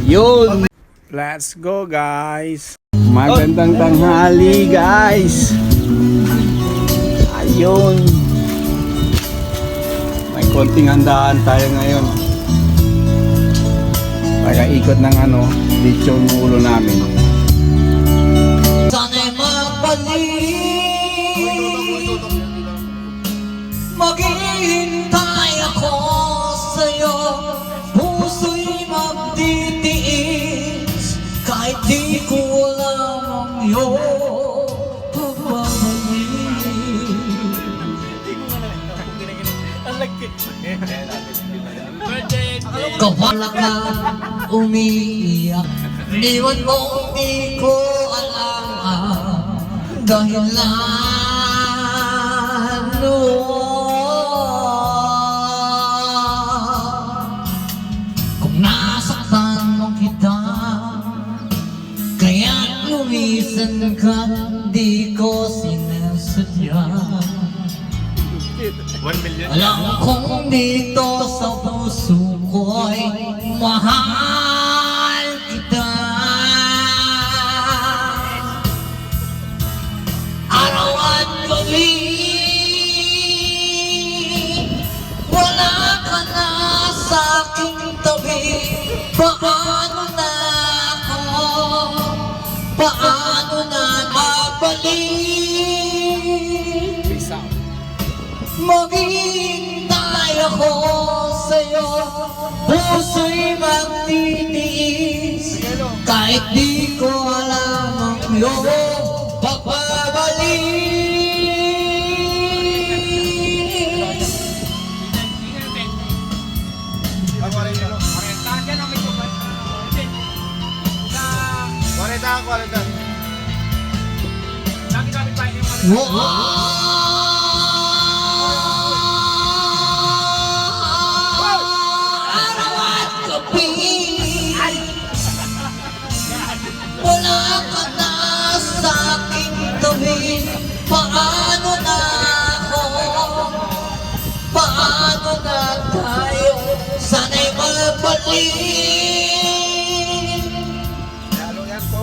Yun! Let's go guys! Magandang tanghali guys! Ayun! May konting handaan tayo ngayon. Ikot ng lechon ulo namin. Sana'y mabalik, maghihintay ako sa'yo, puso'y magtitiis, kahit di ko alam ang iyong pagbabalik. Kapala ka umiiyak, niwan mo di ko alam ang dahilan kung nasaktan mo kita, kaya't lumisan ka, di ko sinasadya. 1 million. Alam kong dito sa puso ko'y mahal kita. Araw at gabi, wala ka na sa aking tabi. Paano na ako? Paano na mabalik? Maghihintay ako sa'yo, puso'y magtitiis, kahit di ko alam ang iyong pagbabalik. Wala ka na sa aking tabi. Paano na ako? Paano na tayo? Sana'y mabalik.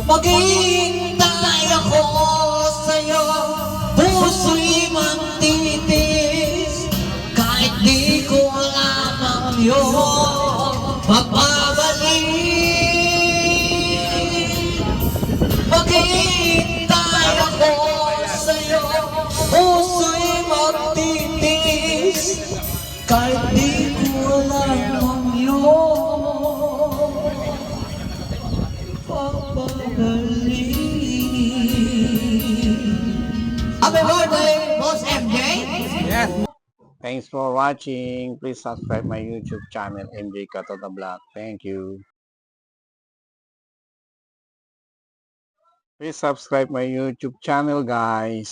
Maghihintay ako sa'yo, puso'y magtitis, kahit di ko alam ang iyong pagbabalik. Maghihintay ako sa'yo, puso'y magtitis, kahit di ko alam ang iyong pagbabalik. Happy birthday, Boss MJ! Yes! Thanks for watching. Please subscribe my YouTube channel, MJ Katoda Vlog. Thank you. Please subscribe my YouTube channel guys.